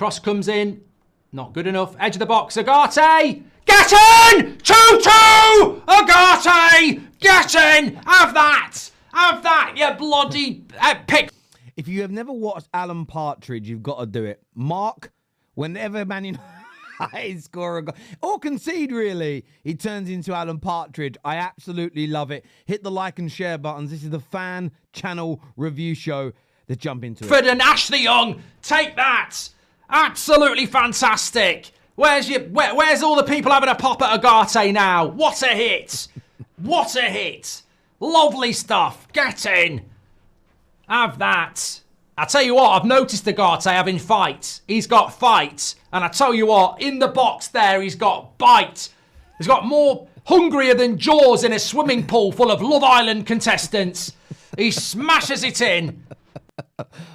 Cross comes in. Not good enough. Edge of the box. Agate! Get in! 2-2! Agate! Get in! Have that! Have that, you bloody pick. If you have never watched Alan Partridge, you've got to do it. Mark, whenever Man United score a goal, or concede really, he turns into Alan Partridge. I absolutely love it. Hit the like and share buttons. This is the fan channel review show. Let's jump into it. Fred and Ashley Young, take that. Absolutely fantastic. Where's all the people having a pop at Agate now? What a hit. What a hit. Lovely stuff. Get in. Have that. I tell you what, I've noticed Agate having fight. He's got fight. And I tell you what, in the box there, he's got bite. He's got more hungrier than Jaws in a swimming pool full of Love Island contestants. He smashes it in.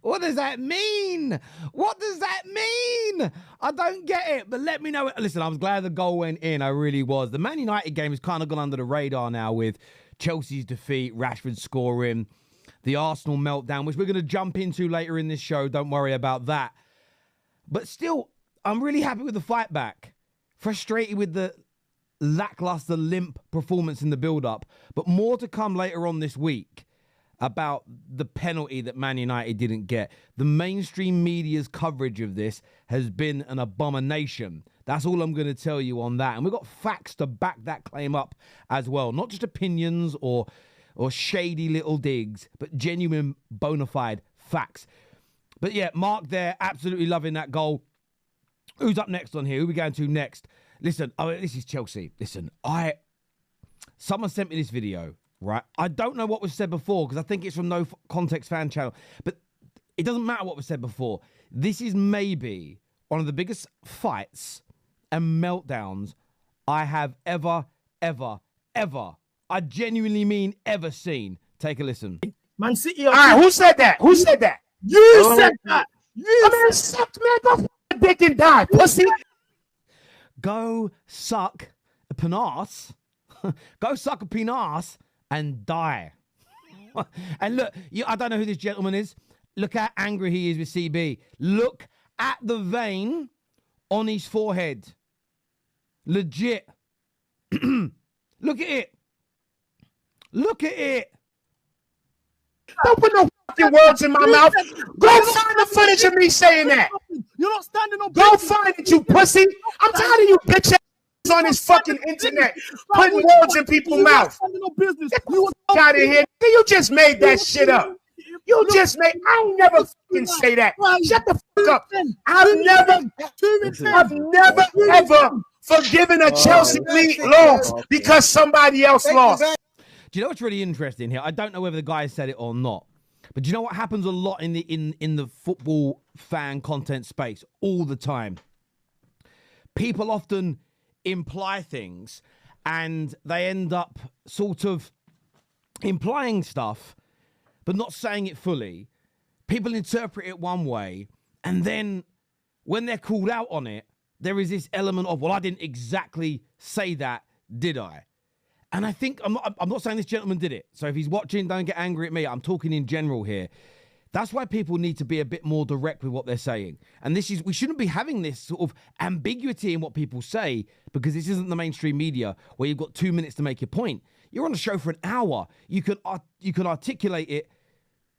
What does that mean? What does that mean? I don't get it, but let me know. Listen, I was glad the goal went in. I really was. The Man United game has kind of gone under the radar now with Chelsea's defeat, Rashford scoring, the Arsenal meltdown, which we're going to jump into later in this show. Don't worry about that. But still, I'm really happy with the fight back. Frustrated with the lackluster, limp performance in the build-up. But more to come later on this week about the penalty that Man United didn't get. The mainstream media's coverage of this has been an abomination. That's all I'm going to tell you on that. And we've got facts to back that claim up as well. Not just opinions or shady little digs, but genuine bona fide facts. But yeah, Mark there, absolutely loving that goal. Who's up next on here? Who are we going to next? Listen, this is Chelsea. Listen, someone sent me this video. Right, I don't know what was said before because I think it's from No Context Fan Channel, but it doesn't matter what was said before. This is maybe one of the biggest fights and meltdowns I have ever, I genuinely mean ever seen. Take a listen. Man City. All right, who said that? Who said that? You said that. You sucked, man. Go dick and die, pussy. Go suck a penis. Go suck a penis. And die. And look, I don't know who this gentleman is. Look how angry he is with CB. Look at the vein on his forehead. Legit. Look at it. Look at it. Don't put no fucking words in my mouth. Go find the footage of me saying that. You're not standing on. Go find it, you pussy. I'm tired of you bitch on this fucking internet putting words in people's mouth. You got in here. You just made that shit up. You just made. I ain't never fucking say that. Shut the fuck up. I've never ever forgiven a Chelsea League loss because somebody else lost. Do you know what's really interesting here? I don't know whether the guy said it or not, but do you know what happens a lot in the football fan content space all the time? People often imply things and they end up sort of implying stuff but not saying it fully. People interpret it one way, and then when they're called out on it, there is this element of, well, I didn't exactly say that, did I? And I think I'm not saying this gentleman did it, so if he's watching, don't get angry at me. I'm talking in general here. That's why people need to be a bit more direct with what they're saying. And we shouldn't be having this sort of ambiguity in what people say, because this isn't the mainstream media where you've got 2 minutes to make your point. You're on a show for an hour. You can articulate it,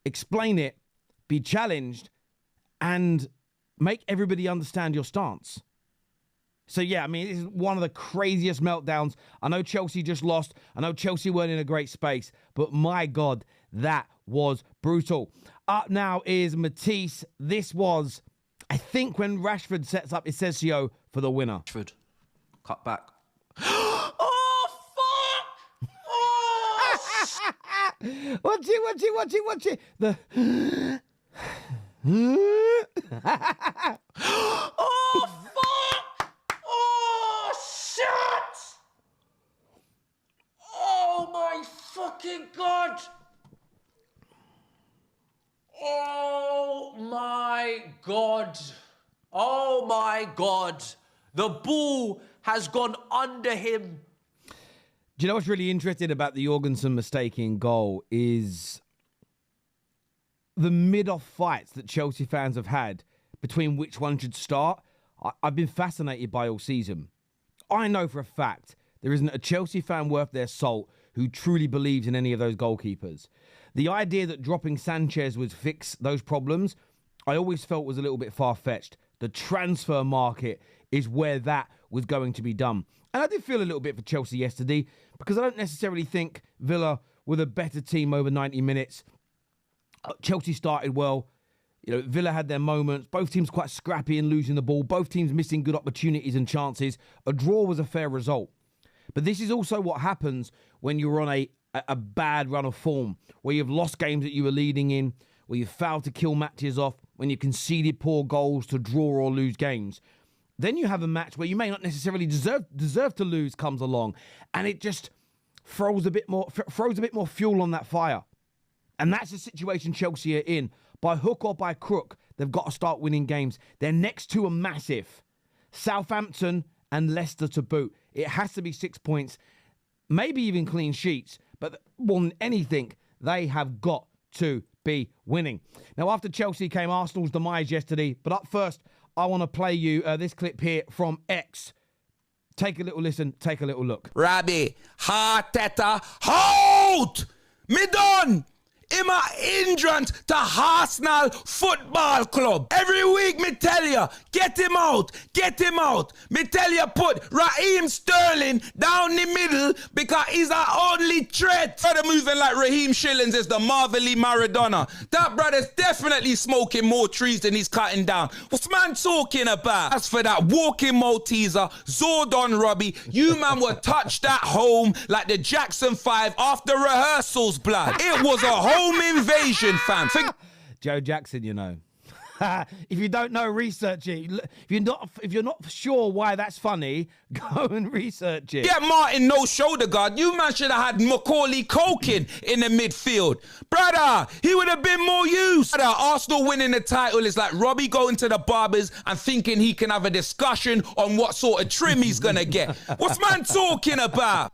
explain it, be challenged, and make everybody understand your stance. So, yeah, I mean, this is one of the craziest meltdowns. I know Chelsea just lost. I know Chelsea weren't in a great space, but my God, that was brutal. Up now is Matisse. This was, I think, when Rashford sets up Isesio for the winner. Rashford, cut back. Oh, fuck! Oh, Watch it. Oh, fuck! Oh, shit! Oh, my fucking God! Oh my God. Oh my God. The ball has gone under him. Do you know what's really interesting about the Jorgensen mistake in goal is the mid-off fights that Chelsea fans have had between which one should start, I've been fascinated by all season. I know for a fact there isn't a Chelsea fan worth their salt who truly believes in any of those goalkeepers. The idea that dropping Sanchez would fix those problems, I always felt was a little bit far-fetched. The transfer market is where that was going to be done. And I did feel a little bit for Chelsea yesterday because I don't necessarily think Villa were the better team over 90 minutes. Chelsea started well. You know, Villa had their moments. Both teams quite scrappy and losing the ball. Both teams missing good opportunities and chances. A draw was a fair result. But this is also what happens when you're on a bad run of form, where you've lost games that you were leading in, where you've failed to kill matches off, when you conceded poor goals to draw or lose games. Then you have a match where you may not necessarily deserve to lose comes along, and it just throws a bit more fuel on that fire. And that's the situation Chelsea are in. By hook or by crook, they've got to start winning games. Their next two are massive. Southampton and Leicester to boot. It has to be 6 points, maybe even clean sheets. But more than anything, they have got to be winning. Now, after Chelsea came Arsenal's demise yesterday. But up first, I want to play you this clip here from X. Take a little listen, take a little look. Robbie, Arteta, hold! Me done! Him a hindrance to Arsenal Football Club. Every week me tell you, get him out, get him out. Me tell you put Raheem Sterling down the middle because he's our only threat. Brother moving like Raheem Shillings is the Marvelly Maradona. That brother's definitely smoking more trees than he's cutting down. What's man talking about? As for that walking Malteser, Zordon Robbie, you man were touched at home like the Jackson 5 after rehearsals, blood. It was a home invasion, fam. Joe Jackson, you know. If you don't know, research it. If you're not sure why that's funny, go and research it. Yeah, Martin, no shoulder guard. You man should have had Macaulay Culkin in the midfield. Brother, he would have been more used. Brother, Arsenal winning the title is like Robbie going to the barbers and thinking he can have a discussion on what sort of trim he's going to get. What's man talking about?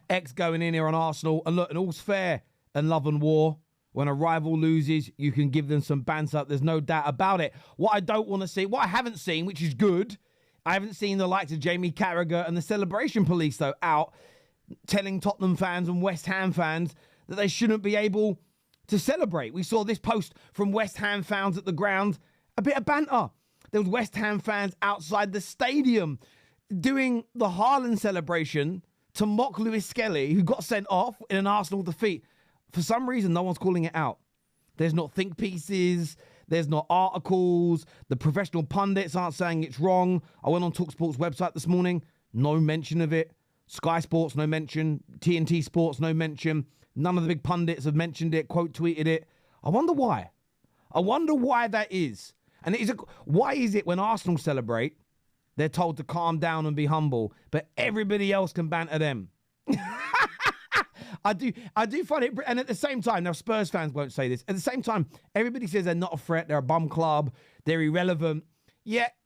X going in here on Arsenal. And look, and all's fair and love and war. When a rival loses, you can give them some banter. There's no doubt about it. What I don't want to see, what I haven't seen, which is good, I haven't seen the likes of Jamie Carragher and the celebration police, though, out telling Tottenham fans and West Ham fans that they shouldn't be able to celebrate. We saw this post from West Ham fans at the ground. A bit of banter. There was West Ham fans outside the stadium doing the Haaland celebration to mock Lewis Skelly, who got sent off in an Arsenal defeat. For some reason, no one's calling it out. There's not think pieces. There's not articles. The professional pundits aren't saying it's wrong. I went on TalkSport's website this morning. No mention of it. Sky Sports, no mention. TNT Sports, no mention. None of the big pundits have mentioned it, quote tweeted it. I wonder why. I wonder why that is. And why is it when Arsenal celebrate, they're told to calm down and be humble, but everybody else can banter them? I do find it, and at the same time, now Spurs fans won't say this, at the same time, everybody says they're not a threat, they're a bum club, they're irrelevant, yet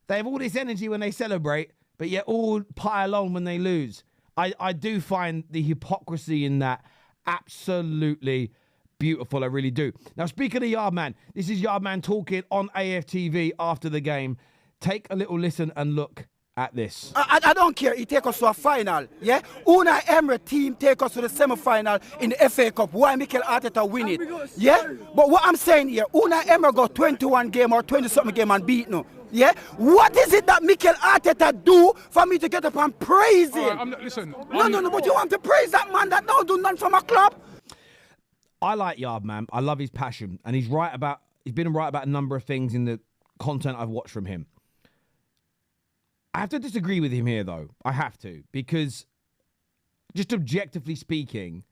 they have all this energy when they celebrate, but yet all pile on when they lose. I do find the hypocrisy in that absolutely beautiful, I really do. Now, speaking of Yardman, this is Yardman talking on AFTV after the game. Take a little listen and look at this. I don't care. He take us to a final. Yeah, Unai Emery team take us to the semi-final in the FA Cup. Why Mikel Arteta win it? Yeah, but what I'm saying here, Unai Emery got 21 game or 20-something game and beat no. Yeah, what is it that Mikel Arteta do for me to get up and praise him? Listen. No, but you want to praise that man that don't do nothing from a club? I like Yardman. I love his passion, and he's been right about a number of things in the content I've watched from him. I have to disagree with him here, though. I have to, because just objectively speaking,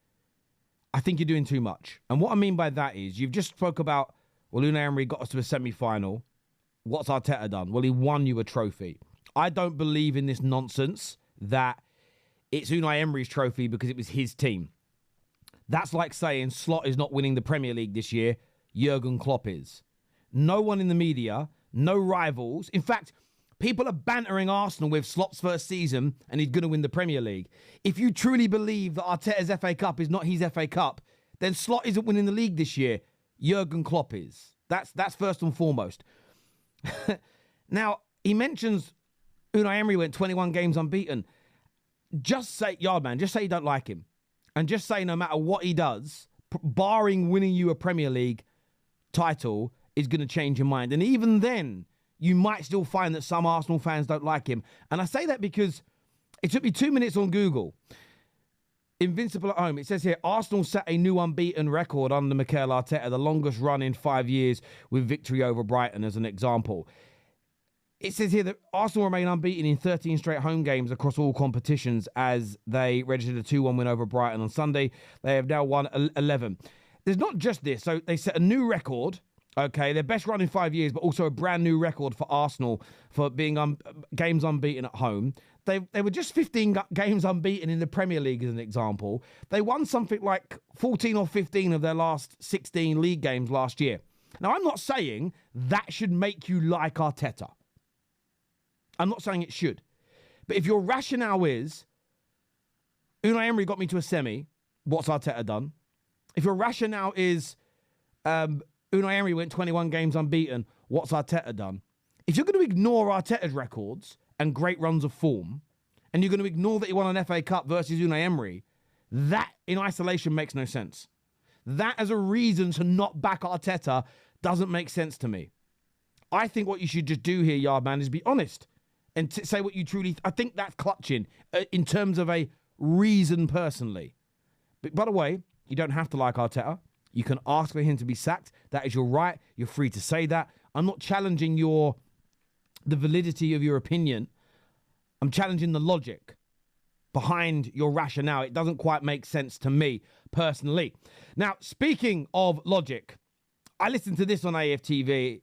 I think you're doing too much. And what I mean by that is you've just spoke about, well, Unai Emery got us to a semi-final. What's Arteta done? Well, he won you a trophy. I don't believe in this nonsense that it's Unai Emery's trophy because it was his team. That's like saying Slot is not winning the Premier League this year. Jurgen Klopp is. No one in the media, no rivals. In fact, people are bantering Arsenal with Slot's first season and he's going to win the Premier League. If you truly believe that Arteta's FA Cup is not his FA Cup, then Slot isn't winning the league this year. Jurgen Klopp is. That's first and foremost. Now, he mentions Unai Emery went 21 games unbeaten. Just say, Yardman, just say you don't like him. And just say no matter what he does, barring winning you a Premier League title, is going to change your mind. And even then, you might still find that some Arsenal fans don't like him. And I say that because it took me 2 minutes on Google. Invincible at home. It says here, Arsenal set a new unbeaten record under Mikel Arteta, the longest run in 5 years with victory over Brighton as an example. It says here that Arsenal remain unbeaten in 13 straight home games across all competitions as they registered a 2-1 win over Brighton on Sunday. They have now won 11. There's not just this. So they set a new record, okay, their best run in 5 years, but also a brand new record for Arsenal for being games unbeaten at home. They were just 15 games unbeaten in the Premier League as an example. They won something like 14 or 15 of their last 16 league games last year. Now, I'm not saying that should make you like Arteta. I'm not saying it should. But if your rationale is, Unai Emery got me to a semi, what's Arteta done? If your rationale is, Unai Emery went 21 games unbeaten, what's Arteta done? If you're going to ignore Arteta's records and great runs of form, and you're going to ignore that he won an FA Cup versus Unai Emery, that in isolation makes no sense. That as a reason to not back Arteta doesn't make sense to me. I think what you should just do here, Yardman, is be honest and say what you truly... I think that's clutching in terms of a reason personally. But by the way, you don't have to like Arteta. You can ask for him to be sacked. That is your right. You're free to say that. I'm not challenging the validity of your opinion. I'm challenging the logic behind your rationale. It doesn't quite make sense to me personally. Now, speaking of logic, I listened to this on AFTV.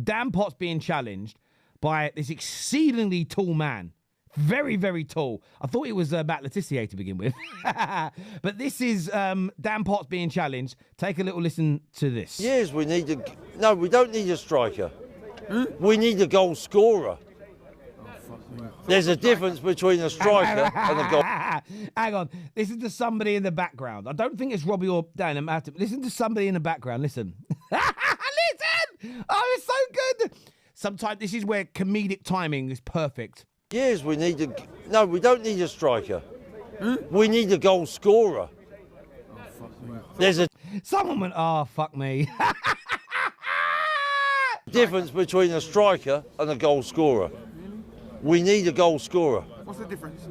Dan Potts being challenged by this exceedingly tall man. Very, very tall. I thought it was Matt Letizia to begin with. But this is Dan Potts being challenged. Take a little listen to this. Yes, we need a... No, we don't need a striker. We need a goal scorer. There's a difference between a striker and a goal... Hang on. Listen to somebody in the background. I don't think it's Robbie or Dan. Listen to somebody in the background. Listen. Listen! Oh, it's so good. Sometimes this is where comedic timing is perfect. Yes, we need a... No, we don't need a striker. We need a goal scorer. There's a... Someone went, oh, fuck me. difference between a striker and a goal scorer. We need a goal scorer. What's the difference?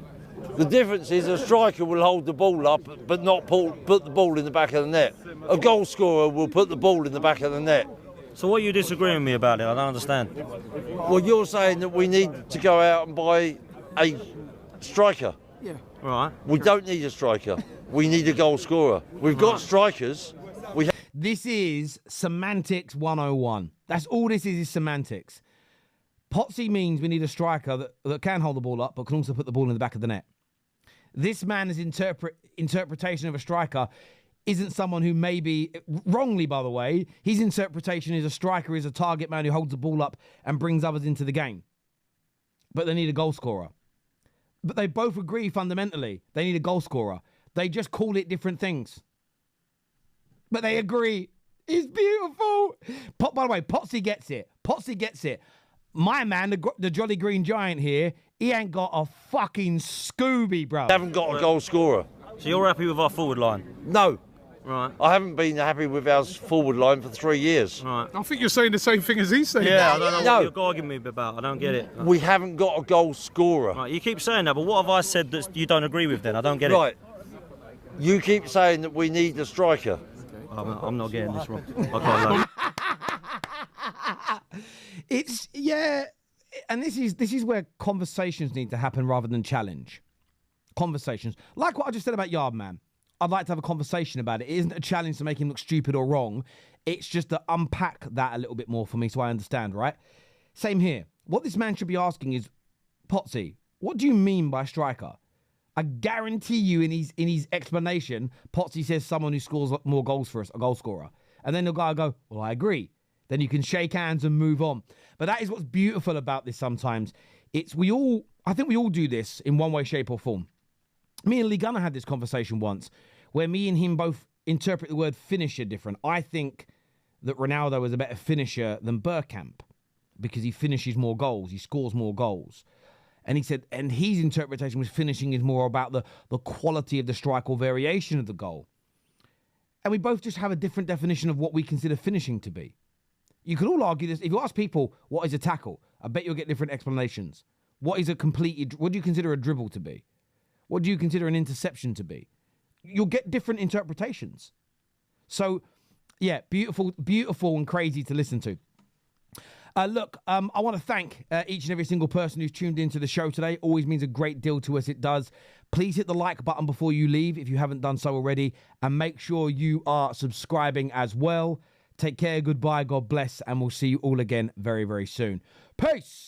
The difference is a striker will hold the ball up but not put the ball in the back of the net. A goal scorer will put the ball in the back of the net. So what are you disagreeing with me about it? I don't understand. Well, you're saying that we need to go out and buy a striker. Yeah. Right. We don't need a striker. We need a goal scorer. We've got strikers. This is semantics 101. That's all this is semantics. Potsy means we need a striker that can hold the ball up but can also put the ball in the back of the net. This man's interpretation of a striker isn't someone who maybe, wrongly by the way, his interpretation is a striker is a target man who holds the ball up and brings others into the game. But they need a goal scorer. But they both agree fundamentally they need a goal scorer. They just call it different things. But they agree. It's beautiful. By the way, Potsy gets it. Potsy gets it. My man, the Jolly Green Giant here, he ain't got a fucking Scooby, bro. We haven't got a goal scorer. So you're happy with our forward line? No. Right. I haven't been happy with our forward line for 3 years. Right. I think you're saying the same thing as he's saying. Yeah, I don't know what you're arguing me about. I don't get it. We haven't got a goal scorer. Right, you keep saying that, but what have I said that you don't agree with then? I don't get it. Right. You keep saying that we need a striker. I'm not getting this wrong. I can't lie. It's, yeah, and this is where conversations need to happen rather than challenge. Conversations. Like what I just said about Yardman. I'd like to have a conversation about it. It isn't a challenge to make him look stupid or wrong. It's just to unpack that a little bit more for me so I understand, right? Same here. What this man should be asking is, Potsy, what do you mean by striker? I guarantee you in his explanation, Potsy says someone who scores more goals for us, a goal scorer. And then the guy will go, well, I agree. Then you can shake hands and move on. But that is what's beautiful about this sometimes. I think we all do this in one way, shape or form. Me and Lee Gunner had this conversation once where me and him both interpret the word finisher different. I think that Ronaldo is a better finisher than Bergkamp. because he finishes more goals, he scores more goals. And he said, and his interpretation was finishing is more about the quality of the strike or variation of the goal. And we both just have a different definition of what we consider finishing to be. You could all argue this. If you ask people, what is a tackle? I bet you'll get different explanations. What do you consider a dribble to be? What do you consider an interception to be? You'll get different interpretations. So, yeah, beautiful, beautiful and crazy to listen to. Look, I want to thank each and every single person who's tuned into the show today. Always means a great deal to us. It does. Please hit the like button before you leave if you haven't done so already. And make sure you are subscribing as well. Take care. Goodbye. God bless. And we'll see you all again very, very soon. Peace.